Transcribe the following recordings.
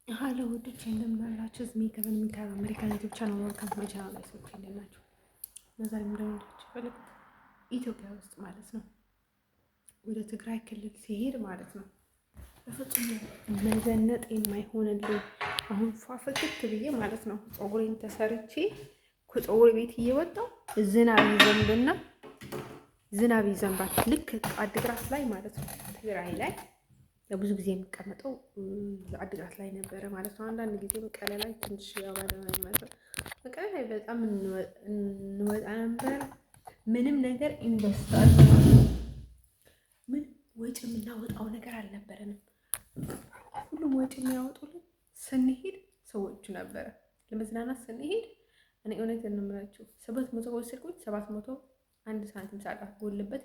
ሀሎ ውዶች እንደምን አላችሁ? ዝሜ ከምን ሚካል አሜሪካን ዩቲዩብ ቻናል ወልካም ቱ ማይ ቻናል ላይ ሰዎች እንደናችሁ። ዛሬ እንደምንላችሁ ፈልግ ኢትዮጵያ ውስጥ ማለት ነው ወደ ትግራይ ክልል ሲሄድ ማለት ነው በፍጹም መዘነጥ የማይሆንልኝ አሁን ፏፍክት ብዬ ማለት ነው ፀጉሬን ተሰርቼ ከፀጉር ቤት እየወጣሁ ዝናብ ይዘንባል። ልክ አድግራት ላይ ማለት ነው ትግራይ ላይ ለብዙ ጊዜ የሚቀመጠው አድግራት ላይ ነበረ ማለት ነው። አንዳንድ ጊዜ መቀሌ ላይ ትንሽ ያባለ ማለት ነው። መቀሌ ላይ በጣም እንወጣ ነበር። ምንም ነገር ኢንቨስታል ምን ወጪ የምናወጣው ነገር አልነበረንም። ሁሉም ወጪ የሚያወጡልን ስንሄድ ሰዎቹ ነበረ። ለመዝናናት ስንሄድ እኔ እውነቴን ነው የምላችሁ 700 ወሰድኩኝ። 700 አንድ ሳንቲም ሳላጎልበት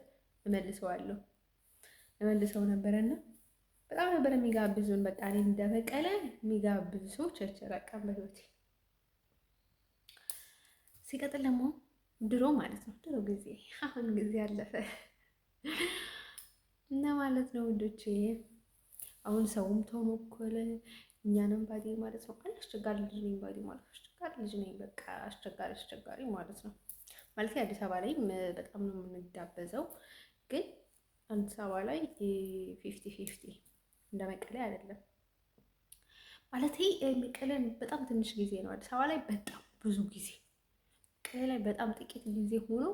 እመልሰው ነበረና በጣም ነበር የሚጋብዙን። በቃ እኔ እንደበቀለ የሚጋብዙ ሰዎች አይቸራቀም በህይወቴ። ሲቀጥል ደግሞ ድሮ ማለት ነው ድሮ ጊዜ አሁን ጊዜ አለፈ እና ማለት ነው ውዶቼ። አሁን ሰውም ተሞከለ እኛንም ባዲ ማለት ነው። አስቸጋሪ ልጅ ነኝ ባዲ ማለት አስቸጋሪ ልጅ ነኝ። በቃ አስቸጋሪ ማለት ነው። ማለት አዲስ አበባ ላይ በጣም ነው የምንጋበዘው፣ ግን አዲስ አበባ ላይ 50-50 እንደ መቀሌ አይደለም ማለት መቀሌን በጣም ትንሽ ጊዜ ነው። አዲስ አበባ ላይ በጣም ብዙ ጊዜ፣ መቀሌ ላይ በጣም ጥቂት ጊዜ ሆኖ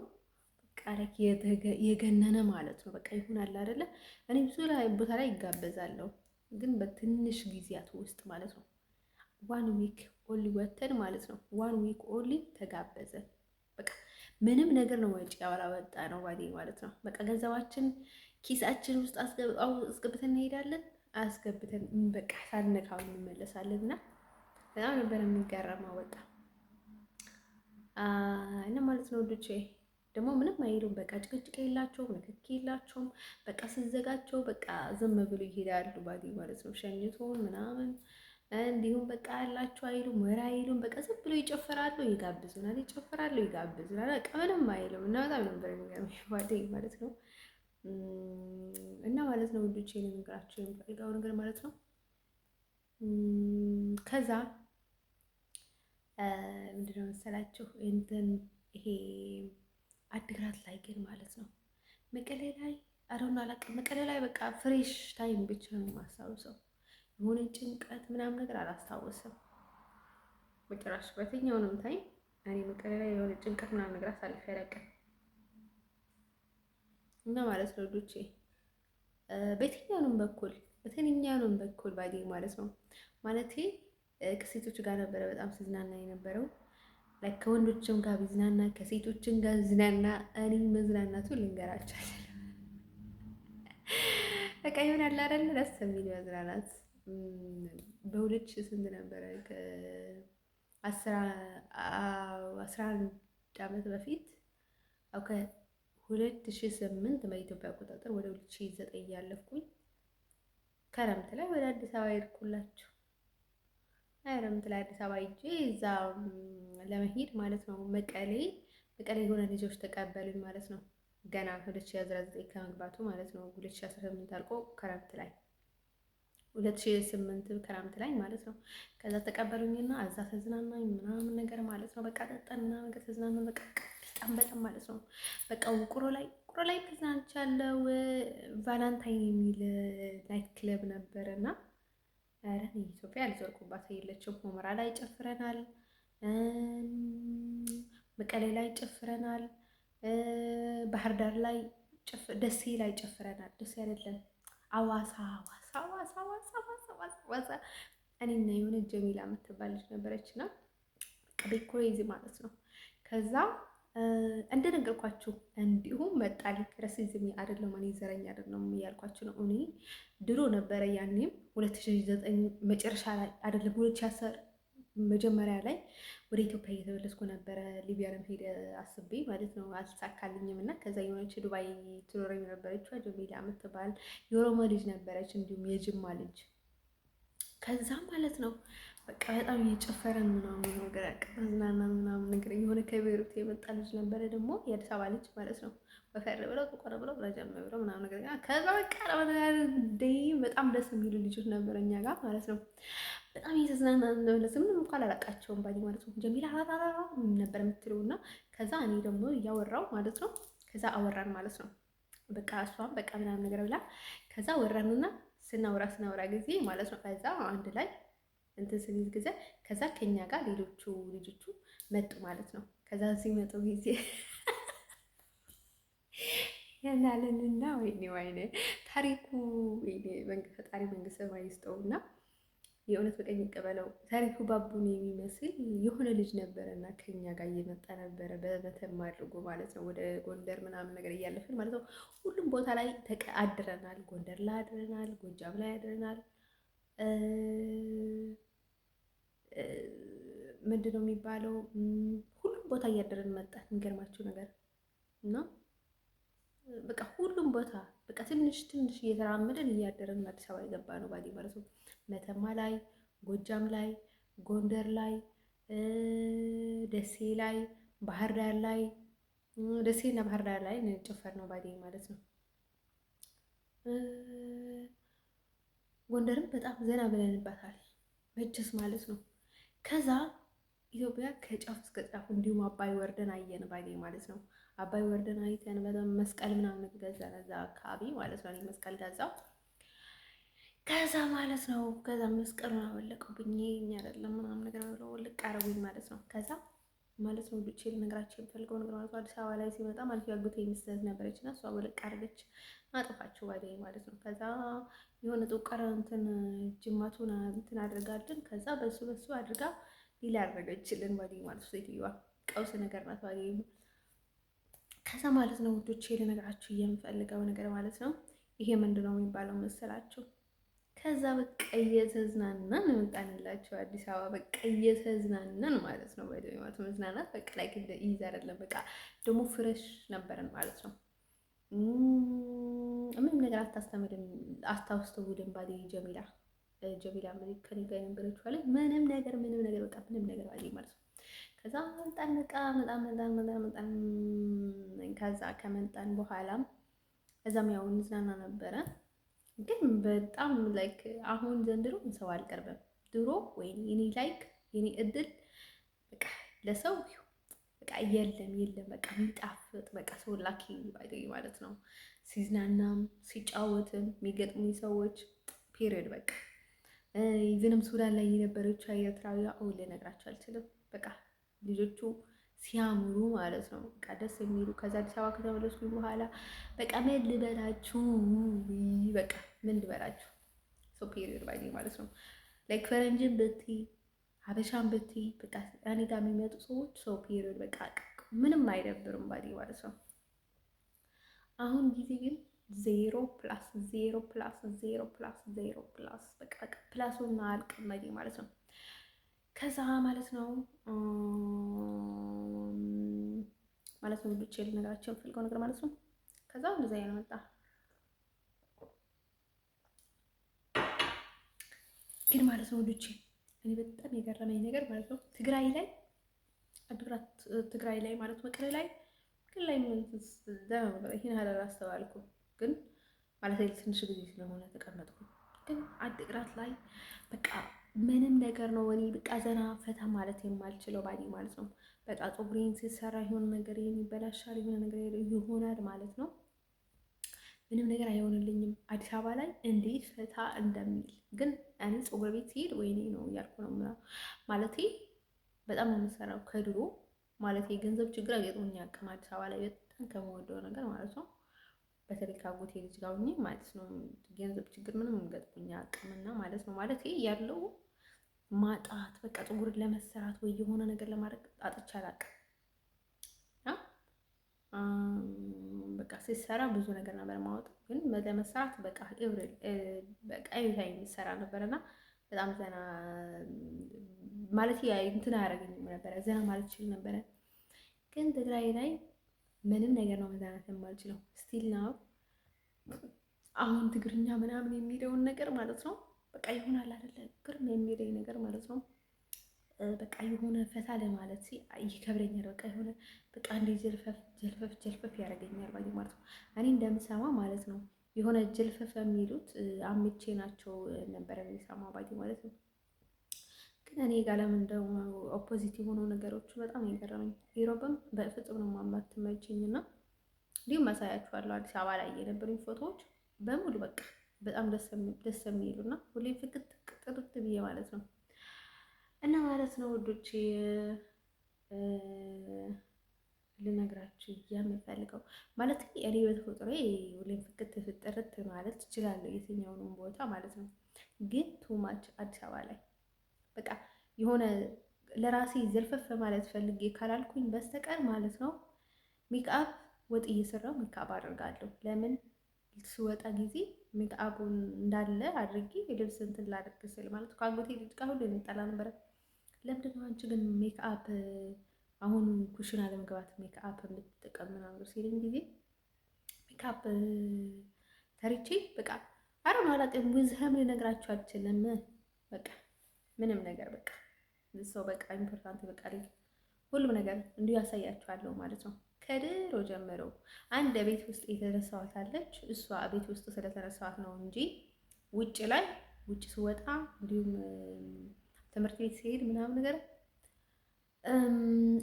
በቃ የገነነ ማለት ነው። በቃ ይሆናል አይደለ? እኔ ብዙ ቦታ ላይ ይጋበዛለሁ፣ ግን በትንሽ ጊዜያት ውስጥ ማለት ነው። ዋን ዊክ ኦንሊ ወተን ማለት ነው። ዋን ዊክ ኦንሊ ተጋበዘ። በቃ ምንም ነገር ነው ወጪ ያወጣ ነው ባዴ ማለት ነው። በቃ ገንዘባችን ኪሳችን ውስጥ አስገብተን እንሄዳለን። አስገብተን በቃ ሳንነካው እንመለሳለን። እና በጣም ነበር የሚገርመው ወጣ እና ማለት ነው ወዶቼ። ደግሞ ምንም አይሉም። በቃ ጭቅጭቅ የላቸውም፣ ንክኪ የላቸውም። በቃ ስዘጋቸው በቃ ዝም ብሎ ይሄዳሉ ባዲ ማለት ነው። ሸኝቶን ምናምን እንዲሁም በቃ ያላቸው አይሉም፣ ወራ አይሉም። በቃ ዝም ብሎ ይጨፍራሉ፣ ይጋብዙናል፣ ይጋብዙናል። በቃ ምንም አይሉም። እና በጣም ነበር የሚገርመኝ ባዲ ማለት ነው። እና ማለት ነው ውዶቼ ልንገራችሁ የምፈልገው ነገር ማለት ነው። ከዛ ምንድነው መሰላችሁ እንትን ይሄ አድግራት ላይ ግን ማለት ነው መቀሌ ላይ አዶና አላውቅም። መቀሌ ላይ በቃ ፍሬሽ ታይም ብቻ ነው የማስታውሰው። የሆነ ጭንቀት ምናምን ነገር አላስታውስም በጭራሽ። በየትኛውንም ታይም እኔ መቀሌ ላይ የሆነ ጭንቀት ምናምን ነገር አሳልፌ አላውቅም። እና ማለት ነው ልጆቼ በየትኛውንም በኩል ባዴ ማለት ነው ማለቴ ከሴቶች ጋር ነበረ በጣም ስዝናና የነበረው። ላይ ከወንዶችም ጋር ቢዝናና ከሴቶችም ጋር ዝናና። እኔ መዝናናቱ ልንገራቸው በቃ ይሆናል አይደል? ደስ የሚል መዝናናት በ2000 ስንት ነበረ? ከ11 ዓመት በፊት 2008 በኢትዮጵያ አቆጣጠር ወደ 2009 እያለፍኩኝ ክረምት ላይ ወደ አዲስ አበባ ሄድኩላችሁ። ክረምት ላይ አዲስ አበባ ሂጄ እዛ ለመሄድ ማለት ነው መቀሌ የሆነ ልጆች ተቀበሉኝ ማለት ነው። ገና 2019 ከመግባቱ ማለት ነው። 2018 አልቆ ክረምት ላይ 2008 ክረምት ላይ ማለት ነው። ከዛ ተቀበሉኝና እዛ ተዝናናኝ ምናምን ነገር ማለት ነው። በቃ ጠጣና ነገር ተዝናናን በቃ በጣም ማለት ነው። በቃ ቁሮ ላይ ተዝናንቻለሁ። ቫላንታይን የሚል ናይት ክለብ ነበርና አረ ኢትዮጵያ ያልዞርኩባት የለችም። ሁመራ ላይ ጨፍረናል፣ መቀሌ ላይ ጨፍረናል፣ ባህር ዳር ላይ ደሴ ላይ ጨፍረናል። ደሴ አይደለም አዋሳ እኔና የሆነ ጀሚላ የምትባል ልጅ ነበረችና ቤኮሬዚ ማለት ነው። ከዛ እንደነገርኳችሁ እንዲሁም መጣልኝ። ረሲዝም አይደለም እኔ ዘረኛ አይደለም እያልኳችሁ ነው። እኔ ድሮ ነበረ ያኔም 2009 መጨረሻ ላይ አይደለም 2010 መጀመሪያ ላይ ወደ ኢትዮጵያ እየተመለስኩ ነበረ። ሊቢያ ለመሄድ አስቤ ማለት ነው። አልተሳካልኝም እና ከዛ የሆነች ዱባይ ትኖረኝ ነበረች ጀሚላ የምትባል የኦሮሞ ልጅ ነበረች፣ እንዲሁም የጅማ ልጅ። ከዛ ማለት ነው በቃ በጣም እየጨፈረን ምናምን ነገር ያቀዝናና ምናምን ነገር የሆነ ከቤሩት የመጣ ልጅ ነበረ ደግሞ የአዲስ አበባ ልጅ ማለት ነው። ወፈር ብለው ጥቆር ብለው ረጀም ብለው ምናምን ነገር ከዛ በቃ በጣም ደስ የሚሉ ልጆች ነበረ እኛ ጋር ማለት ነው። በጣም እየተዝናና ምንም እንኳን አላውቃቸውም ባዲ ማለት ነው። ጀሚላ ነበር የምትለው እና ከዛ እኔ ደግሞ እያወራው ማለት ነው። ከዛ አወራን ማለት ነው። በቃ እሷም በቃ ምናምን ነገር ብላ ከዛ ወራንና ስናወራ ጊዜ ማለት ነው። ከዛ አንድ ላይ እንትን ስንይዝ ጊዜ ከዛ ከኛ ጋር ሌሎቹ ልጆቹ መጡ ማለት ነው። ከዛ ሲመጡ ጊዜ ያናለንና ወይኔ ታሪኩ ፈጣሪ መንግስት ማይስጠውና የእውነት በቀኝ ይቀበለው። ታሪኩ ባቡን የሚመስል የሆነ ልጅ ነበረና ከኛ ጋር እየመጣ ነበረ በመተማ አድርጎ ማለት ነው። ወደ ጎንደር ምናምን ነገር እያለፍን ማለት ነው። ሁሉም ቦታ ላይ አድረናል። ጎንደር ላይ አድረናል፣ ጎጃም ላይ አድረናል። ምንድን ነው የሚባለው? ሁሉም ቦታ እያደረን መጣን። የሚገርማችሁ ነገር እና በቃ ሁሉም ቦታ በቃ ትንሽ እየተራመደን እያደረን አዲስ አበባ የገባ ነው ባዲ ማለት ነው። መተማ ላይ፣ ጎጃም ላይ፣ ጎንደር ላይ፣ ደሴ ላይ፣ ባህር ዳር ላይ ደሴና ባህር ዳር ላይ ጨፈር ነው ባዲ ማለት ነው። ጎንደርም በጣም ዘና ብለንባታል መቼስ ማለት ነው። ከዛ ኢትዮጵያ ከጫፍ እስከ ጫፍ እንዲሁም አባይ ወርደን አየን ባይ ማለት ነው። አባይ ወርደን አይተን በጣም መስቀል ምናምን ገዛን እዛ አካባቢ ማለት ነው። መስቀል ገዛው ከዛ ማለት ነው። ከዛ መስቀሉን አወለቀብኝ እኛ አይደለም ምናምን ነገር ብለው ልቅ አረጉኝ ማለት ነው። ከዛ ማለት ነው ልጅ ልነግራችሁ የምፈልገው ነገር ማለት አዲስ አበባ ላይ ሲመጣ ማለት ያጉት የሚስተዝ ነበረች እና እሷ ወልቅ አረገች አጥፋችሁ ባይ ማለት ነው። ከዛ የሆነ ጦቀረ እንትን ጅማቱን እንትን አድርጋልን ከዛ በሱ አድርጋ ሌላ ያደረገችልን ባዲ ማለት ነው። ሴትዮዋ ቀውስ ነገር ናት ባዲ። ከዛ ማለት ነው ውዶቼ ልነግራችሁ የምፈልገው ነገር ማለት ነው ይሄ ምንድነው የሚባለው መሰላችሁ? ከዛ በቃ እየተዝናናን እንመጣንላችሁ አዲስ አበባ በቃ እየተዝናናን ማለት ነው። ባዲ ማለት መዝናናት በቃ ላይ እንደ ይዝ አይደለም በቃ ደግሞ ፍሬሽ ነበረን ማለት ነው። ምንም ነገር አታስተምርም አስታውስተውልን ባዲ ጀሚላ ምን ከኔ ጋር የነበረችው አለ ምንም ነገር በቃ ምንም ነገር ባዲ ማለት ነው። ከዛ መጣን በቃ መጣን ከዛ ከመጣን በኋላም እዛም ያው እንዝናና ነበረ። ግን በጣም ላይክ አሁን ዘንድሮ ሰው አልቀርብም። ድሮ ወይ የኔ ላይክ የኔ እድል በቃ ለሰው በቃ የለም በቃ የሚጣፍጥ በቃ ሰው ላኪ ማለት ነው። ሲዝናናም ሲጫወትም የሚገጥሙኝ ሰዎች ፔሪዮድ በቃ ኢቭንም ሱዳን ላይ የነበረችው ኤርትራዊ አሁን ልነግራችሁ አልችልም። በቃ ልጆቹ ሲያምሩ ማለት ነው። በቃ ደስ የሚሉ ከዛ አዲስ አበባ ከተመለስኩኝ በኋላ በቃ ምን ልበላችሁ በቃ ምን ልበላችሁ ሱፔሪየር ባይ ማለት ነው። ላይክ ፈረንጅን ብትይ ሀበሻን ብትይ በቃ እኔ ጋር የሚመጡ ሰዎች ሱፔሪየር በቃ ምንም አይደብርም ባይ ማለት ነው። አሁን ጊዜ ግን 0+0+0+0+ በቃ ፕላሱና አልቀመጥ ማለት ነው። ከዛ ማለት ነው ልጆቼ ልነግራቸው የምፈልገው ነገር ማለት ነው። ከዛ እንደዛ ያልመጣ ግን ማለት ነው ልጆቼ እኔ በጣም የገረመኝ ነገር ማለት ነው ትግራይ ላይ ማለት መቀሌ ላይ ግን ላይ ይሄን ሀረር አስተዋልኩ ግን ማለት ትንሽ ጊዜ ስለሆነ ተቀመጥኩ። ግን አድግራት ላይ በቃ ምንም ነገር ነው እኔ በቃ ዘና ፈታ ማለት የማልችለው ባዲ ማለት ነው። በቃ ፀጉሬን ሲሰራ የሆነ ነገር የሚበላሻል የሆነ ነገር ይሆናል ማለት ነው። ምንም ነገር አይሆንልኝም። አዲስ አበባ ላይ እንዴት ፈታ እንደሚል ግን እኔ ፀጉር ቤት ሲሄድ ወይኔ ነው እያልኩ ነው ማለቴ በጣም ነው የምሰራው ከድሮ ማለቴ ገንዘብ ችግር አገጥሞኝ አያውቅም። አዲስ አበባ ላይ በጣም ከመወደው ነገር ማለት ነው በተለይ ካጎቴ ልጅ ጋር ሆኜ ማለት ነው ገንዘብ ችግር ምንም ገጥሞኝ አያውቅምና ማለት ነው ማለቴ ያለው ማጣት በቃ ፀጉርን ለመሰራት ወይ የሆነ ነገር ለማድረግ ጣጥቼ አላውቅም። በቃ ሲሰራ ብዙ ነገር ነበር ማወጣው ግን ለመሰራት በቃ ኤቭሪታይም የሚሰራ ነበርና በጣም ዘና ማለት እንትን አያደርገኝም ነበረ ዘና ማለት ይችል ነበረ። ግን ትግራይ ላይ ምንም ነገር ነው መዝናናት የማልችለው ስቲል ነው። አሁን ትግርኛ ምናምን የሚለውን ነገር ማለት ነው በቃ ይሆናል አይደለ ግርም የሚለኝ ነገር ማለት ነው በቃ የሆነ ፈታ ለማለት ይከብደኛል። በቃ የሆነ በቃ እንደ ጀልፈፍ ያደርገኛል ባይ ማለት ነው። እኔ እንደምሰማ ማለት ነው የሆነ ጀልፈፍ የሚሉት አምቼ ናቸው ነበረ የሚሰማ ባይ ማለት ነው። ግን እኔ ጋር ለምን እንደው ኦፖዚት የሆኑ ነገሮች በጣም የገረመኝ ኢሮብም በፍጹም ነው የማትመቸኝ እና እንዲሁም ማሳያችኋለሁ አዲስ አበባ ላይ የነበሩኝ ፎቶዎች በሙሉ በቃ በጣም ደስ የሚሉ እና ሁሌ ፍቅት ጥርት ብዬ ማለት ነው እና ማለት ነው ውዶቼ ልነግራችሁ የምፈልገው ማለት እኔ በተፈጥሮ ሁሌም ፍቅት ፍጥርት ማለት እችላለሁ የትኛውንም ቦታ ማለት ነው። ግን ቱማች አዲስ አበባ ላይ በቃ የሆነ ለራሴ ዘርፈፍ ማለት ፈልጌ ካላልኩኝ በስተቀር ማለት ነው ሜክአፕ ወጥ እየሰራው ሜክአፕ አደርጋለሁ። ለምን ስወጣ ጊዜ ሜክአፑን እንዳለ አድርጌ የልብስ እንትን ላደርግ ስል ማለት ከአጎቴ ልጅ ጋር ሁሉ እንጣላ ነበረ። ለምንድን ነው አንቺ ግን ሜክአፕ አሁን ኩሽና ለመግባት ሜክአፕ የምትጠቀም ምናምን ሲለኝ ጊዜ ሜክአፕ ተርቼ በቃ አረ አላውቅም ብዙም ልነግራችሁ አልችልም። በቃ ምንም ነገር በቃ ሰው በቃ ኢምፖርታንት በቃ ሁሉም ነገር እንዲሁ ያሳያችኋለሁ ማለት ነው። ከድሮ ጀምሮ አንድ ቤት ውስጥ የተነሳኋት አለች። እሷ ቤት ውስጥ ስለተነሳኋት ነው እንጂ ውጭ ላይ ውጭ ስወጣ እንዲሁም ትምህርት ቤት ሲሄድ ምናምን ነገር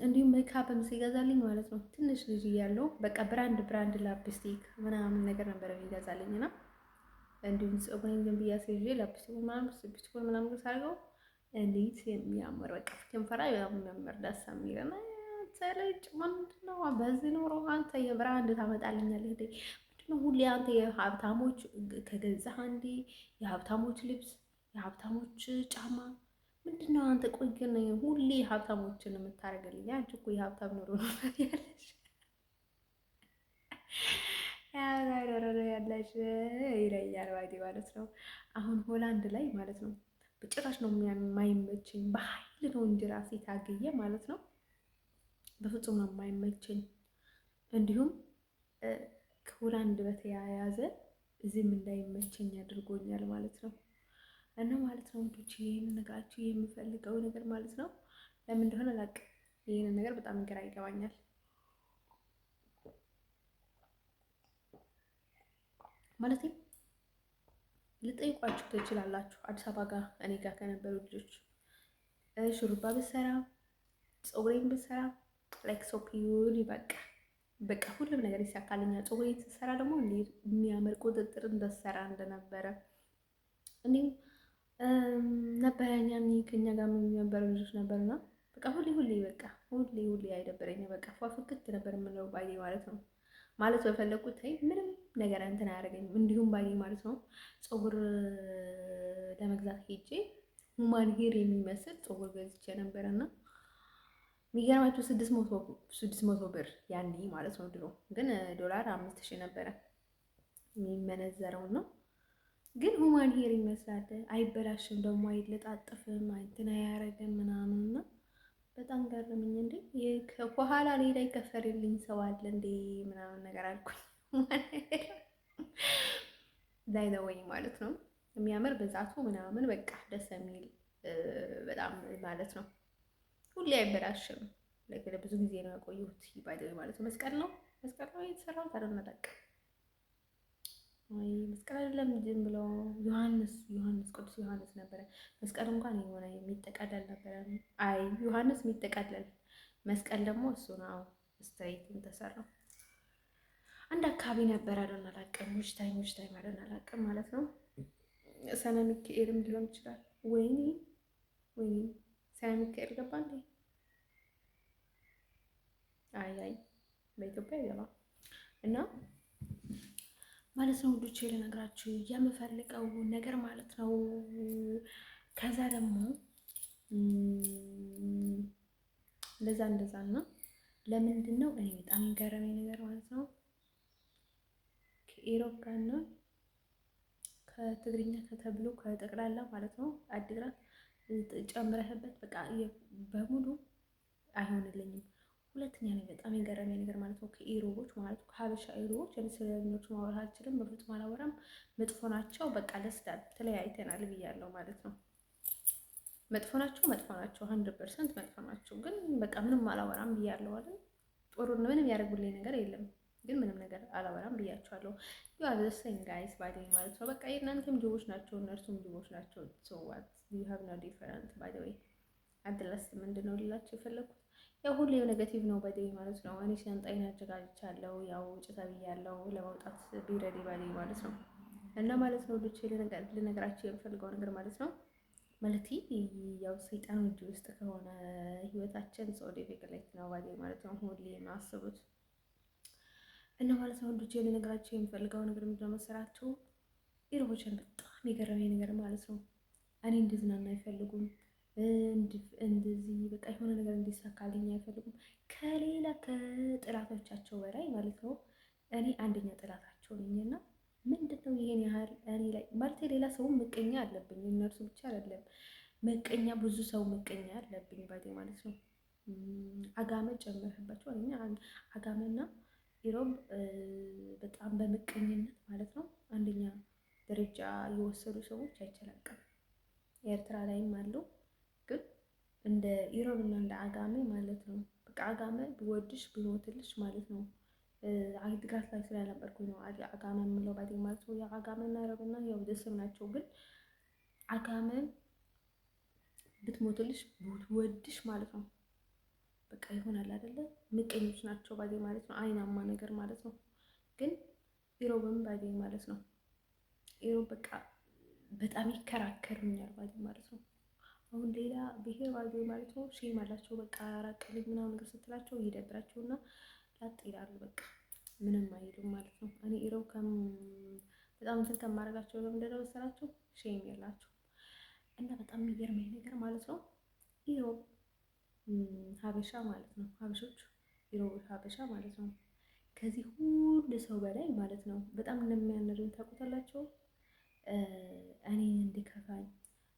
እንዲሁም ሜካፕም ሲገዛልኝ ማለት ነው ትንሽ ልጅ እያለሁ በቃ ብራንድ ላፕስቲክ ምናምን ነገር ነበር የሚገዛልኝ እና እንዲሁም ፀጉሬን ዝም ብዬ አስይዤ ላፕስቲክ ምናምን ሳርገው እንዴት የሚያምር በቃ ከንፈራ የሚያምር ደስ የሚልና ሰለጭ ምንድነው በዚህ ኖሮ አንተ የብራንድ ታመጣልኛለህ እንዴ? ምንድነው ሁሌ አንተ የሀብታሞች ከገዛህ አንዴ የሀብታሞች ልብስ የሀብታሞች ጫማ ምንድነው አንተ? ቆይ ግን ሁሌ ሀብታሞችን የምታደርግልኝ አንቺ እኮ የሀብታም ኑሮ ነው ያለሽ ያለሽ ይለኛል ባይዴ ማለት ነው። አሁን ሆላንድ ላይ ማለት ነው በጭራሽ ነው የማይመቸኝ። በኃይል ነው እንጂ ራሴ ታገየ ማለት ነው በፍጹም ነው የማይመቸኝ። እንዲሁም ከሆላንድ በተያያዘ እዚህም እንዳይመቸኝ አድርጎኛል ማለት ነው። እና ማለት ነው እንዶች ይሄን ነግራችሁ የምፈልገው ነገር ማለት ነው ለምን እንደሆነ አላውቅም። ይሄን ነገር በጣም ግራ ይገባኛል። ማለት ልጠይቋችሁ ትችላላችሁ። አዲስ አበባ ጋር እኔ ጋር ከነበሩ ልጆች ሹሩባ ብሰራ ፀጉሬን ብሰራ ላይክ ሶፒዩን በቃ ሁሉም ነገር ይሳካልኛል። ፀጉሬን ስሰራ ደግሞ እንዴት የሚያምር ቁጥጥር እንደሰራ እንደነበረ እንዲሁ ነበረኛ ከኛ ጋር የሚያበሩ ልጆች ነበርና በቃ ሁሌ አይደበረኝም። በቃ ፏፍክት ነበር የምለው ባዬ ማለት ነው። ማለት በፈለኩት ምንም ነገር እንትን አያደርገኝም። እንዲሁም ባዬ ማለት ነው ፀጉር ለመግዛት ሄጄ ሁማን ሄር የሚመስል ፀጉር ገዝቼ ነበረና የሚገርማችሁ 600 ብር ያኔ ማለት ነው። ድሮ ግን ዶላር 5000 ነበረ የሚመነዘረው ነው። ግን ሁማን ሄር ይመስላል። አይበላሽም ደግሞ አይለጣጥፍም፣ እንትን አያረግም ምናምን እና በጣም ገርምኝ። እንዴ ከኋላ ሌላ ይከፈልልኝ ሰው አለ እንዴ ምናምን ነገር አልኩኝ። ላይ ወይ ማለት ነው የሚያምር ብዛቱ ምናምን በቃ ደስ የሚል በጣም ማለት ነው። ሁሌ አይበላሽም። ብዙ ጊዜ ነው ያቆየሁት ባይደው ማለት ነው። መስቀል ነው የተሰራው ታደነለቅ ወይ መስቀል አይደለም ዝም ብሎ ዮሐንስ ቅዱስ ዮሐንስ ነበረ። መስቀል እንኳን የሆነ የሚጠቀለል ነበረ። አይ ዮሐንስ የሚጠቀለል መስቀል ደግሞ እሱ ነው ስትሬት ተሰራው። አንድ አካባቢ ነበር አደናላቀም ሙሽታይ ማደናላቀም ማለት ነው። ሰነ ሚካኤልም ሊሆን ይችላል። ወይኔ ሰነ ሚካኤል ገባ እንዴ? አይ በኢትዮጵያ አይገባም። እና ማለት ነው ውዶቼ ልነግራችሁ የምፈልገው ነገር ማለት ነው። ከዛ ደግሞ እንደዛ እና ለምንድን ነው እኔ በጣም የገረመኝ ነገር ማለት ነው ከኢሮፕ ጋር ነው ከትግርኛ ከተብሎ ከጠቅላላ ማለት ነው አዲግራት ጨምረህበት በቃ በሙሉ አይሆንልኝም። ሁለተኛ ነው በጣም የገረመኝ ነገር ማለት ነው ከኢሮቦች ማለት ነው ከሀበሻ ኢሮቦች ስለነሱ ማውራት አልችልም፣ በፍጹም አላወራም፣ መጥፎ ናቸው፣ በቃ ለስዳብ ተለያይተናል ብያለሁ ማለት ነው። መጥፎ ናቸው 100% መጥፎ ናቸው። ግን በቃ ምንም አላወራም ብያለሁ አይደል? ጥሩ ምንም ያደርጉልኝ ነገር የለም ግን ምንም ነገር አላወራም ብያቸዋለሁ። ዩ አር ዘ ሴም ጋይስ ባይ ዘ ዌይ ማለት ነው። በቃ የእናንተም ጅቦች ናቸው እነርሱም ጅቦች ናቸው። ሶ ዋት ዩ ሃቭ ኖ ዲፈረንት ባይ ዘ ዌይ። አድለስ ምንድን ነው ልላችሁ የፈለኩት ያው ሁሌው ኔጋቲቭ ነው ባይ ዘ ዌይ ማለት ነው። እኔ ሻንጣዬን አዘጋጅቻለሁ ያው ውጭ ተብያለሁ ለመውጣት ቢረዲ ባይ ዘ ዌይ ማለት ነው። እና ማለት ነው ልጅ ልነግራችሁ የምፈልገው ነገር ማለት ነው ማለት ያው ሰይጣን እጅ ውስጥ ከሆነ ህይወታችን ሰው ዲፊክሌት ነው ባይ ዘ ዌይ ማለት ነው። ሁሌ ማስቡት እና ማለት ነው ልጅ ልነግራችሁ የምፈልገው ነገር ምንድነው መሰላችሁ? ኢሮቦችን በጣም የገረመኝ ነገር ማለት ነው እኔ እንድዝናና አይፈልጉም። እንደዚህ በቃ የሆነ ነገር እንዲሳካልኝ አይፈልጉም። ከሌላ ከጥላቶቻቸው በላይ ማለት ነው እኔ አንደኛ ጥላታቸው ነኝና ምንድነው ይሄን ያህል እኔ ላይ ማለት ሌላ ሰው ምቀኛ አለብኝ። እነርሱ ብቻ አይደለም ምቀኛ፣ ብዙ ሰው ምቀኛ አለብኝ ባይ ማለት ነው። አጋመ ጨምርህባቸው እኛ አጋመና ኢሮብ በጣም በምቀኝነት ማለት ነው አንደኛ ደረጃ የወሰዱ ሰዎች አይቻላቅም። ኤርትራ ላይም አሉ ግን እንደ ኢሮብ እና እንደ አጋመ ማለት ነው። በቃ አጋመ ቢወድሽ ቢሞትልሽ ማለት ነው። አግድጋት ላይ ስለነበርኩኝ ነው አጋመ የምለው ባይ ማለት ነው። የአጋመና ኢሮብና ያው ደስም ናቸው ግን አጋመ ብትሞትልሽ ብትወድሽ ማለት ነው በቃ ይሆናል አይደለ? ምቀኞች ናቸው ባይ ማለት ነው። አይናማ ነገር ማለት ነው። ግን ኢሮብም ባይ ማለት ነው። ኢሮብ በቃ በጣም ይከራከሩኛል ባይ ማለት ነው። አሁን ሌላ ብሄር ባይ ማለት ነው ሼም አላቸው። በቃ ራቅልኝ ምናምን ነገር ስትላቸው ይደብራቸውና ላጥ ይላሉ። በቃ ምንም አይሉም ማለት ነው። እኔ ኢሮብ በጣም እንትን ከማድረጋቸው ለምንድን ነው መሰላችሁ? ሼም የላቸው እና በጣም የሚገርመኝ ነገር ማለት ነው ኢሮብ ሀበሻ ማለት ነው። ሀበሾች ኢሮብ ሀበሻ ማለት ነው። ከዚህ ሁሉ ሰው በላይ ማለት ነው በጣም እንደሚያነዱኝ ታውቁታላችሁ። እኔን እንድከፋኝ፣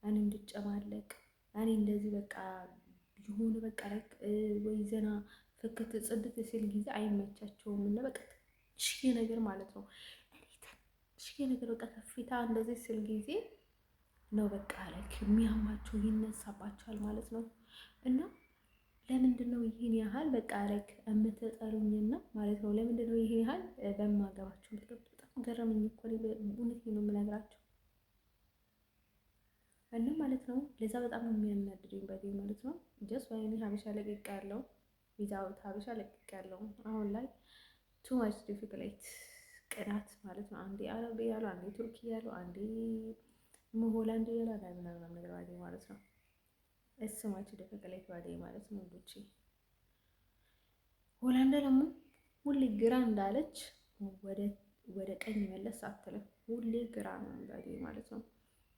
እኔ እንድጨማለቅ፣ እኔ እንደዚህ በቃ የሆነ በቃ ወይ ዘና ፍክት ጽድት ሲል ጊዜ አይመቻቸውም እና በቃ ትንሽዬ ነገር ማለት ነው ትንሽዬ ነገር በቃ ከፊታ እንደዚህ ሲል ጊዜ ነው በቃ ላይክ የሚያማቸው ይነሳባቸዋል ማለት ነው። እና ለምንድን ነው ይሄን ያህል በቃ ላይክ የምትጠሉኝና ማለት ነው? ለምንድን ነው ይሄን ያህል በማገባቸው የምትገቡት? በጣም ገረመኝ እኮ እውነቴን ነው የምነግራቸው እና ማለት ነው። ለዛ በጣም የሚያናድደኝ በዚህ ማለት ነው። ጀስት ወይኔ ሀበሻ ለቅቅ ያለው ዊዛውት ሀበሻ ለቅቅ ያለው አሁን ላይ ቱ ማች ዲፊክሌት ቅናት ማለት ነው። አንዴ አረብ ያለው፣ አንዴ ቱርኪ ያለው፣ አንዴ ሆላንድ ያለው ምናምን ነገር ማለት ነው። እሱማች ዲፊክሌት ማለት ነው እንዶቼ። ሆላንድ ደግሞ ሁሌ ግራ እንዳለች ወደ ቀኝ መለስ አትልም። ሁሌ ግራ ነው ማለት ነው።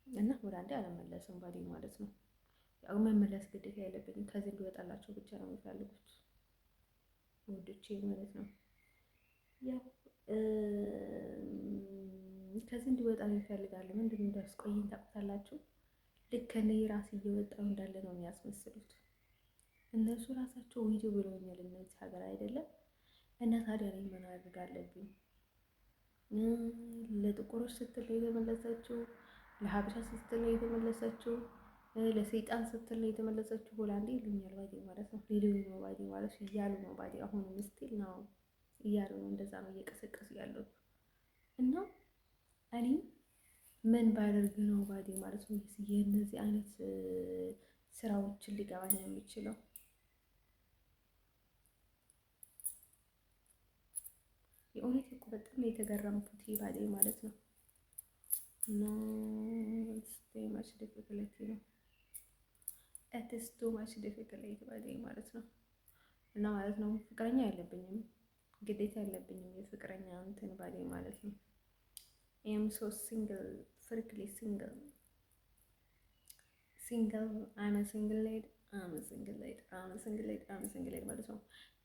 እና ሆላንድ አልመለስም ማለት ነው። ያው መመለስ ግዴታ ያለብኝ ከዚህ እንዲወጣላቸው ብቻ ነው የሚፈልጉት ወዶቼ ማለት ነው። ያው ከዚህ እንዲወጣ ይፈልጋሉ። ምንድን ነው እንዳስቆየኝ ታውቁታላችሁ? ልክ እኔ ራስ እየወጣው እንዳለ ነው የሚያስመስሉት። እነሱ ራሳቸው ቪዲዮ ብለውኛል እነዚህ ሀገር አይደለም እና ታዲያ እኔ ምን አድርግ አለብኝ? ለጥቁሮች ስትል ነው የተመለሰችው፣ ለሀበሻ ስትል ነው የተመለሰችው፣ ለሰይጣን ስትል ነው የተመለሰችው። ሆላንዴ ይሉኛል ባዲ ማለት ነው። ሌሎኝ ነው ባዲ ማለት እያሉ ነው ባዲ አሁን ምስቲል ነው እያሉ ነው። እንደዛ ነው እየቀሰቀሱ ያሉት እና እኔ ምን ባደርግ ነው ባዲ ማለት ነው የእነዚህ አይነት ስራዎችን ሊገባኝ የሚችለው? የእውነት እኮ በጣም የተገረምኩት ባዲ ማለት ነው። ኖ ማች ዲፊክልቲ ነው ኢትስ ቱ ማች ዲፊክልቲ ባዲ ማለት ነው። እና ማለት ነው ፍቅረኛ የለብኝም፣ ግዴታ የለብኝም የፍቅረኛ እንትን ባዲ ማለት ነው። ኤም ሶ ሲንግል ፍሪክሊ ሲንግል አመ ሲንግል ሌድ ማለት ነው።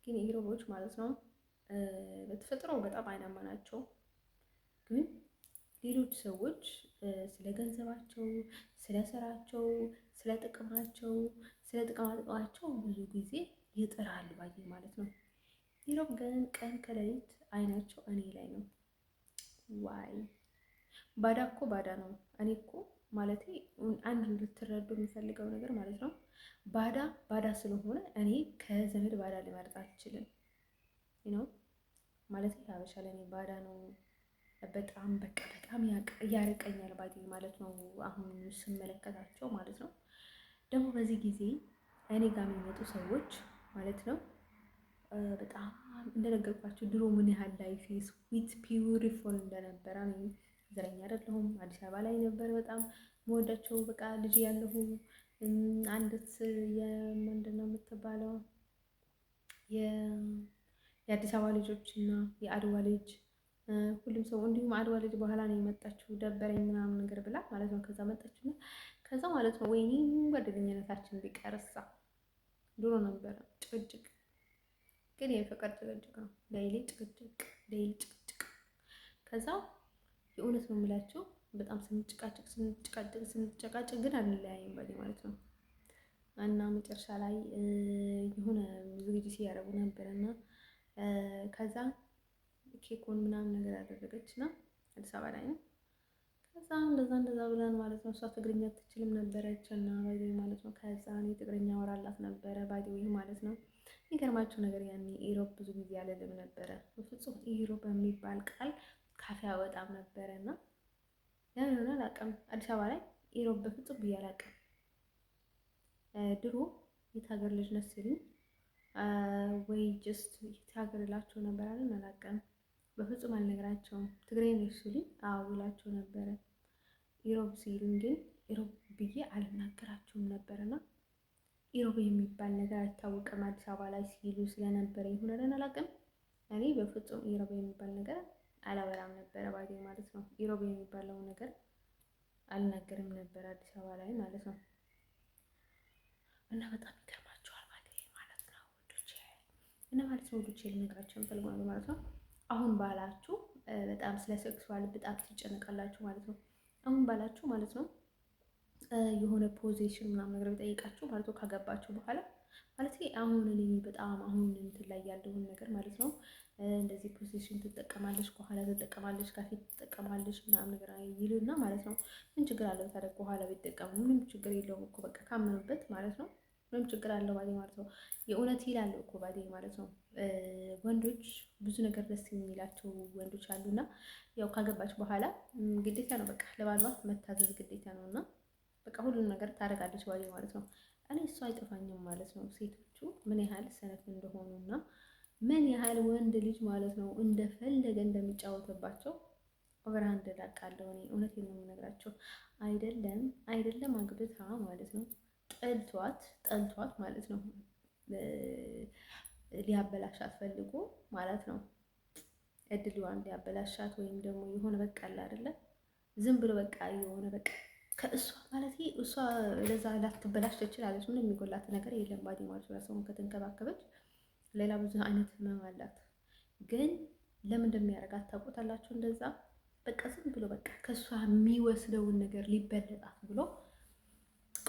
ግን ኢሮቦች ማለት ነው በተፈጥሮ በጣም አይናማ ናቸው። ግን ሌሎች ሰዎች ስለ ገንዘባቸው፣ ስለ ስራቸው፣ ስለ ጥቅማቸው፣ ስለ ጥቅማቸው ብዙ ጊዜ ይጥራሉ ባይ ማለት ነው። ኢሮብ ግን ቀን ከሌሊት አይናቸው እኔ ላይ ነው። ዋይ ባዳ እኮ ባዳ ነው። እኔ እኮ ማለት አንድ እንድትረዱ የሚፈልገው ነገር ማለት ነው። ባዳ ስለሆነ እኔ ከዘመድ ባዳ ልመርጥ አልችልም ነው ማለት ሀበሻ ለእኔ ባዳ ነው። በጣም በቃ በጣም ያርቀኛል ባዴ ማለት ነው። አሁን ስመለከታቸው ማለት ነው። ደግሞ በዚህ ጊዜ እኔ ጋር የሚመጡ ሰዎች ማለት ነው በጣም እንደነገርኳቸው ድሮ ምን ያህል ላይፍ ስዊት ፒውሪፉል እንደነበረ ዘረኛ አይደለሁም። አዲስ አበባ ላይ ነበር በጣም መወዳቸው በቃ ልጅ ያለሁ አንዲት ምንድን ነው የምትባለው የአዲስ አበባ ልጆች እና የአድዋ ልጅ ሁሉም ሰው እንዲሁም አድዋ ልጅ በኋላ ነው የመጣችው ደበረኝ ምናምን ነገር ብላ ማለት ነው። ከዛ መጣችና ከዛ ማለት ነው ወይኔ ጓደኝነታችን ቢቀርሳ ድሮ ነበረ ጭቅጭቅ፣ ግን የፍቅር ጭቅጭቅ ነው። ሌሊ ጭቅጭቅ ሌሊ ጭቅጭቅ። ከዛ የእውነት ነው የምላቸው በጣም ስንጨቃጭቅ ግን አንለያይም ማለት ነው። እና መጨረሻ ላይ የሆነ ዝግጅት ሲያደርጉ ነበረና ከዛ ኬኩን ምናምን ነገር ያደረገች እና አዲስ አበባ ላይ ነው። ከዛ እንደዛ ብለን ማለት ነው። እሷ ትግርኛ አትችልም ነበረች እና ባይዘይ ማለት ነው። ከዛ እኔ ትግርኛ ወራላት ነበረ ባይዘይ ማለት ነው። የሚገርማችሁ ነገር ያኔ ኢሮብ ብዙ ጊዜ አልልም ነበረ። በፍጹም ኢሮብ የሚባል ቃል ካፌ አወጣም ነበረ እና ያን ሆነ አላውቅም። አዲስ አበባ ላይ ኢሮብ በፍጹም ብዬ አላውቅም። ድሮ የት ሀገር ልጅ ነሽ ሲሉኝ ወይ ጀስት የት ሀገር እላቸው ነበር አለን አላውቅም። በፍጹም አልነግራቸውም። ትግሬ ነሽ ሲሉኝ አዎ እላቸው ነበረ። ኢሮብ ሲሉኝ ግን ኢሮብ ብዬ አልናገራቸውም ነበርና ኢሮብ የሚባል ነገር አይታወቅም አዲስ አበባ ላይ ሲሉ ስለነበረ ይሁን አላውቅም። እኔ በፍጹም ኢሮብ የሚባል ነገር አላወራም ነበረ ባዴ ማለት ነው። ኢሮብ የሚባለው ነገር አልናገርም ነበር አዲስ አበባ ላይ ማለት ነው። እና በጣም ይገርማቸዋል ባዴ ማለት ነው ወዶቼ እና ማለት ነው ወዶቼ ልነግራቸው እንፈልጋለሁ ማለት ነው። አሁን ባላችሁ በጣም ስለ ሴክሱዋል በጣም ትጨነቃላችሁ ማለት ነው። አሁን ባላችሁ ማለት ነው የሆነ ፖዚሽን ምናምን ነገር ቢጠይቃችሁ ማለት ነው ካገባችሁ በኋላ ማለት አሁን እኔ በጣም አሁን እንትን ላይ ያለውን ነገር ማለት ነው እንደዚህ ፖዚሽን ትጠቀማለች፣ ከኋላ ትጠቀማለች፣ ከፊት ትጠቀማለች ምናምን ነገር ይሉና ማለት ነው። ምን ችግር አለው ታዲያ ከኋላ ቢጠቀሙ? ምንም ችግር የለውም እኮ በቃ ካመኑበት ማለት ነው። ምንም ችግር አለው ባዴ ማለት ነው። የእውነት ይላል እኮ ባዴ ማለት ነው። ወንዶች ብዙ ነገር ደስ የሚላቸው ወንዶች አሉና ያው ካገባች በኋላ ግዴታ ነው በቃ ለባሏ መታዘዝ ግዴታ ነው እና በቃ ሁሉም ነገር ታደርጋለች ባዴ ማለት ነው። እኔ እሱ አይጠፋኝም ማለት ነው። ሴቶቹ ምን ያህል ሰነፍ እንደሆኑና ምን ያህል ወንድ ልጅ ማለት ነው እንደፈለገ እንደሚጫወትባቸው ኦቨርሃንድ ላቃለሁ እኔ እውነቴን ነው የምነግራቸው። አይደለም አግብታ ማለት ነው ጠልቷት ማለት ነው ሊያበላሻት ፈልጎ ማለት ነው እድሏን ሊያበላሻት ወይም ደግሞ የሆነ በቃ አለ አይደለ ዝም ብሎ በቃ የሆነ በቃ ከእሷ ማለት እሷ ለዛ ላትበላሽ ትችላለች። ምንም የሚጎላት ነገር የለም ባዲ ማለት ነው። ሰውን ከተንከባከበች ሌላ ብዙ አይነት ህመም አላት። ግን ለምን እንደሚያደርጋት ታውቁታላችሁ? እንደዛ በቃ ዝም ብሎ በቃ ከእሷ የሚወስደውን ነገር ሊበለጣት ብሎ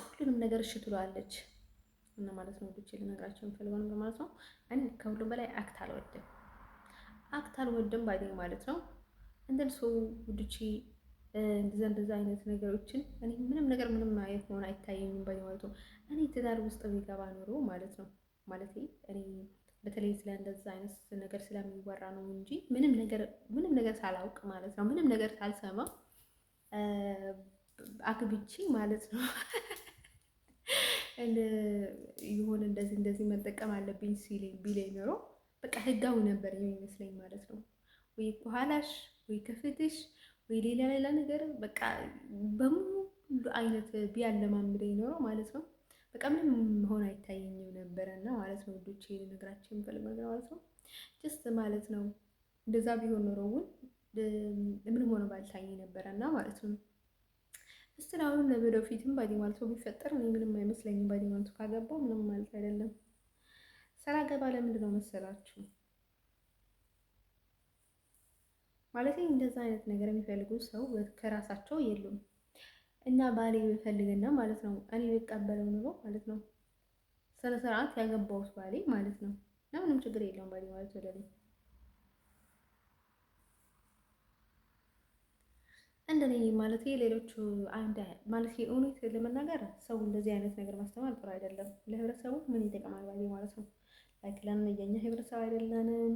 ሁሉንም ነገር እሺ ትለዋለች እና ማለት ነው። ብቻ ልነግራቸው የምፈልገው ነገር ማለት ነው እኔ ከሁሉም በላይ አክት አልወድም ባዲ ማለት ነው። እንደን ሰው ውድቺ እንደዛ አይነት ነገሮችን እኔ ምንም ነገር ምንም አይነት ሆነ አይታየኝም ባይ ማለት ነው። እኔ ትዳር ውስጥ ቢገባ ኖሮ ማለት ነው እኔ በተለይ ስለ እንደዛ አይነት ነገር ስለሚወራ ነው እንጂ ምንም ነገር ሳላውቅ ማለት ነው ምንም ነገር ሳልሰማ አግብቼ ማለት ነው የሆነ እንደዚህ መጠቀም አለብኝ ቢለኝ ኖሮ በቃ ህጋዊ ነበር የሚመስለኝ ማለት ነው። ወይ ከኋላሽ ወይ ከፍትሽ ወይ ሌላ ነገር በቃ በሙሉ አይነት ቢያለማምደኝ ኖሮ ማለት ነው በቃ ምንም መሆን አይታየኝም ነበረና ማለት ነው። ውዶቼ ልነግራችሁ የምፈልገው ነገር ማለት ነው ጀስት ማለት ነው እንደዛ ቢሆን ኖሮውን ምንም ሆነ ባልታየኝ ነበረና ማለት ነው። እስቲ አሁን ወደፊትም ባዲ ማለት ነው ቢፈጠር እኔ ምንም አይመስለኝም ባዲ ማለት ነው። ካገባው ምንም ማለት አይደለም። ሳላገባ ለምንድን ነው መሰላችሁ ማለት እንደዛ አይነት ነገር የሚፈልጉ ሰው ከራሳቸው የሉም። እና ባሌ ቢፈልግና ማለት ነው እኔ ልቀበለው ኑሮ ማለት ነው ስነ ስርዓት ያገባውት ባሌ ማለት ነው እና ምንም ችግር የለውም ባሌ ማለት ወደኔ እንደኔ ማለት ሌሎቹ አንድ ማለት እውነት ለመናገር ሰው እንደዚህ አይነት ነገር ማስተማር ጥሩ አይደለም። ለህብረተሰቡ ምን ይጠቅማል ባይ ማለት ነው። ላይክ ለምን የኛ ህብረተሰብ አይደለንም።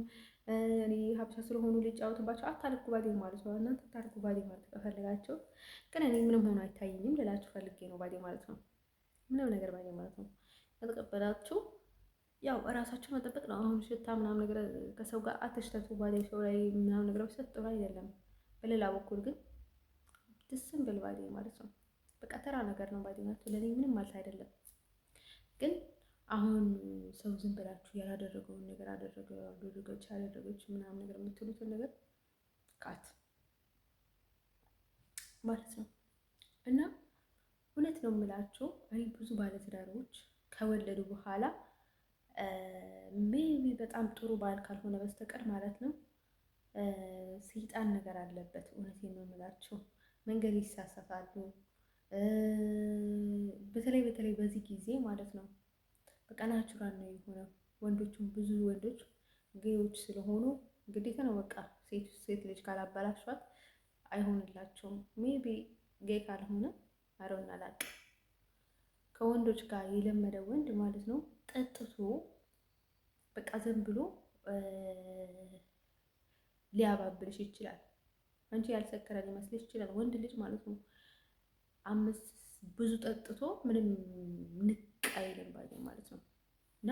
እኔ ሀበሻ ስለሆኑ ሊጫወቱባቸው አታልኩ ባዴ ማለት ነው። እናንተ አታልኩ ባዴ ማለት ከፈለጋቸው ግን እኔ ምንም ሆኖ አይታየኝም ልላችሁ ፈልጌ ነው ባዴ ማለት ነው። ምንም ነገር ባዴ ማለት ነው። ከተቀበላችሁ ያው እራሳችሁ መጠበቅ ነው። አሁን ሽታ ምናምን ነገር ከሰው ጋር አትሽተቱ ባዴ ሰው ላይ ምናምን ነገር ሲሰጥ ጥሩ አይደለም። በሌላ በኩል ግን ድስም ብል ባዴ ማለት ነው። በቃ ተራ ነገር ነው ባዴ ማለት ለኔ ምንም ማለት አይደለም። ግን አሁን ሰው ዝም ብላችሁ ያላደረገውን ነገር አደረገች ምናምን ነገር የምትሉትን ነገር ቃት ማለት ነው። እና እውነት ነው የምላችሁ እኔ ብዙ ባለትዳሮች ከወለዱ በኋላ ሜቢ በጣም ጥሩ ባል ካልሆነ በስተቀር ማለት ነው ሰይጣን ነገር አለበት። እውነቴን ነው የምላችሁ መንገድ ይሳሳታሉ። በተለይ በዚህ ጊዜ ማለት ነው በቃ ናቹራል ነው የሆነው። ወንዶቹም ብዙ ወንዶች ጌዮች ስለሆኑ ግዴታ ነው በቃ ሴት ልጅ ካላበላሿት አይሆንላቸውም። ሜቢ ጌ ካልሆነ አረውን አላቅ ከወንዶች ጋር የለመደ ወንድ ማለት ነው ጠጥቶ በቃ ዘን ብሎ ሊያባብልሽ ይችላል። አንቺ ያልሰከረ ሊመስልሽ ይችላል ወንድ ልጅ ማለት ነው። ብዙ ጠጥቶ ምንም ንቅ አይልም ባይ ማለት ነው። እና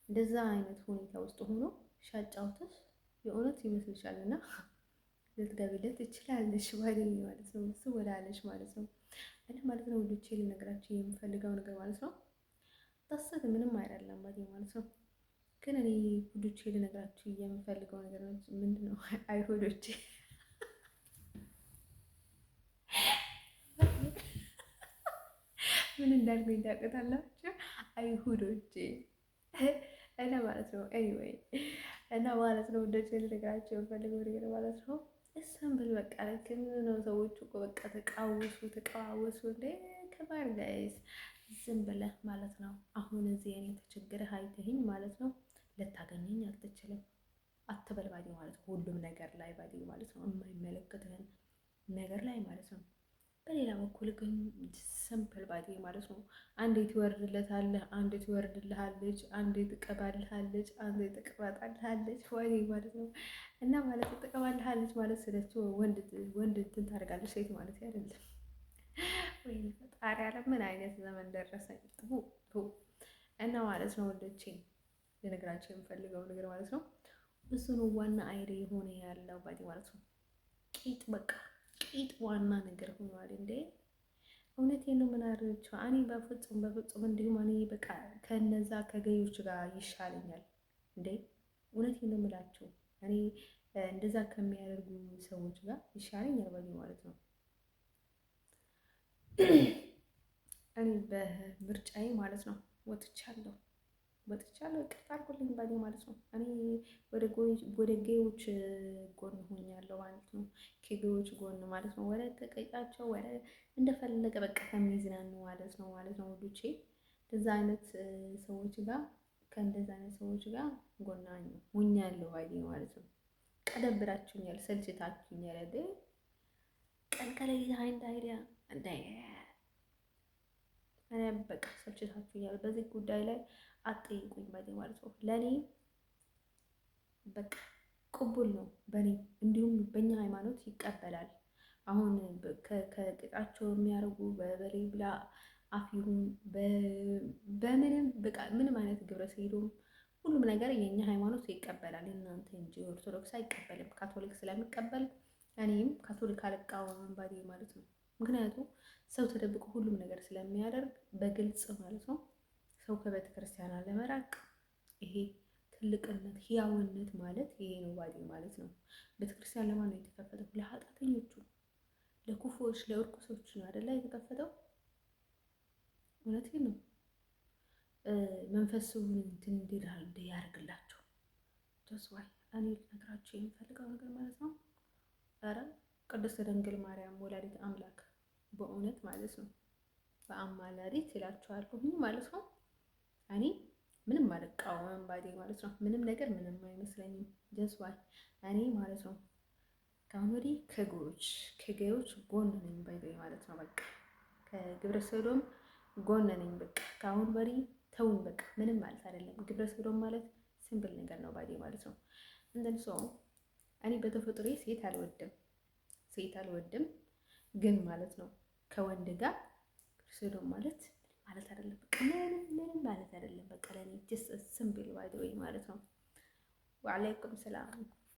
እንደዛ አይነት ሁኔታ ውስጥ ሆኖ ሻጫውተሽ የእውነት ይመስልሻል እና ልትገቢለት ትችላለሽ ባይ ማለት ነው። እሱ ወዳለሽ ማለት ነው። እና ማለት ነው ልጅ ልነግራችሁ የምፈልገው ነገር ማለት ነው ታሰት ምንም አይደለም ባይ ማለት ነው። ግን እኔ ውዶቼ ልነግራችሁ የምፈልገው ነገር ምንድነው? አይሁዶቼ ምን እንዳልኩኝ ታውቃላችሁ? አይሁዶቼ እና ማለት ነው ኤኒዌይ እና ማለት ነው እንደዚህ ልነግራችሁ የምፈልገው ነገር ማለት ነው እሰንብል በቃ ለክም ነው። ሰዎቹ እኮ በቃ ተቃወሱ እንዴ ከባድ ጋይስ ዝም ብለህ ማለት ነው። አሁን እዚህ እኔ ተቸግረህ አይተኸኝ ማለት ነው ልታገኘኝ አትችልም አትበል ባዲ ማለት ነው። ሁሉም ነገር ላይ ባዲ ማለት ነው የማይመለከትህን ነገር ላይ ማለት ነው። በሌላ በኩል ግን ሲምፕል ባዲ ማለት ነው። አንዴ ትወርድለታለህ፣ አንዴ ትወርድልሃለች፣ አንዴ ትቀባልሃለች፣ አንዴ ትቀባጣልሃለች ባዲ ማለት ነው። እና ማለት ትቀባልሃለች ማለት ስለዚህ ወንድ እንትን ታደርጋለች ሴት ማለት አይደለም። ወይ ፈጣሪ ያለ ምን አይነት ዘመን ደረሰኝ እና ማለት ነው ወንዶቼ ልነግራቸው የምፈልገው ነገር ማለት ነው እሱ ነው ዋና አይሬ የሆነ ያለው ባዲ ማለት ነው። ቂጥ በቃ ቂጥ ዋና ነገር ሆኗል እንዴ! እውነቴን ነው። ምን አርቻው እኔ በፍጹም እንዲሁም እኔ በቃ ከነዛ ከገዮች ጋር ይሻለኛል እንዴ! እውነቴን ነው የምላቸው እኔ እንደዛ ከሚያደርጉ ሰዎች ጋር ይሻለኛል ባዲ ማለት ነው። እኔ በምርጫዬ ማለት ነው ወጥቻለሁ። ይቅርታ አድርጉልኝ ባዲ ማለት ነው። እኔ ወደ ጌዎች ጎን ሆኛለሁ ማለት ነው። ከጌዎች ጎን ማለት ነው። ወደ ተቀጫቸው ወደ እንደፈለገ በቃ ከሚዝናኑ ማለት ነው ውዶቼ እንደዛ አይነት ሰዎች ጋር ከእንደዛ አይነት ሰዎች ጋር ጎና ሆኛለሁ ባዲ ማለት ነው። ቀደም ብላችሁኛል፣ ሰልችታችሁኛል አይደል? ቀን ከሌሊት አንድ አይዲያ እኔ በቃ ሰልችታችሁኛል። በዚህ ጉዳይ ላይ አትጠይቁኝ ማለት ነው። ለኔ በቃ ቅቡል ነው በኔ እንዲሁም በእኛ ሃይማኖት ይቀበላል። አሁን ከቅጣቸው የሚያደርጉ በበሬ ብላ አፍ ይሁን በምንም በቃ ምንም አይነት ግብረ ሰዶም ሁሉም ነገር የኛ ሃይማኖት ይቀበላል። እናንተ እንጂ ኦርቶዶክስ አይቀበልም። ካቶሊክ ስለሚቀበል እኔም ካቶሊክ አልቃወምም ባዲ ማለት ነው። ምክንያቱም ሰው ተደብቆ ሁሉም ነገር ስለሚያደርግ በግልጽ ማለት ነው። ሰው ከቤተ ክርስቲያን አለመራቅ ይሄ ትልቅነት ህያውነት ማለት ይሄ ነው ባዲ ማለት ነው። ቤተ ክርስቲያን ለማን ነው የተከፈተው? ለኃጢአተኞቹ፣ ለክፉዎች፣ ለእርኩሶች ነው አይደለ የተከፈተው? እውነቴን ነው። መንፈሱን እንትን ያደርግላቸው ተስዋይ እኔ ልነግራቸው የምፈልገው ነገር ማለት ነው። ኧረ ቅድስት ድንግል ማርያም ወላዲት አምላክ በእውነት ማለት ነው በአማላዲት ይላችኋለሁ ማለት ነው። እኔ ምንም አልቃወምም ባዲ ማለት ነው። ምንም ነገር ምንም አይመስለኝም። ጀስዋይ እኔ ማለት ነው ከአሁን ወዲህ ከጌዮች ጎን ነኝ ባይ ማለት ነው። በቃ ከግብረ ሰዶም ጎን ነኝ። በቃ ከአሁን ወዲህ ተውን። በቃ ምንም ማለት አይደለም። ግብረ ሰዶም ማለት ሲምፕል ነገር ነው ባይ ማለት ነው። እንደን ሰው እኔ በተፈጥሮ ሴት አልወድም ግን ማለት ነው ከወንድ ጋር ግብረ ሰዶም ማለት አይደለም። በቃ ምንም ማለት አይደለም። በቃ ለኔ ጀስት ሲምፕል ባይ ማለት ነው። ወአለይኩም ሰላም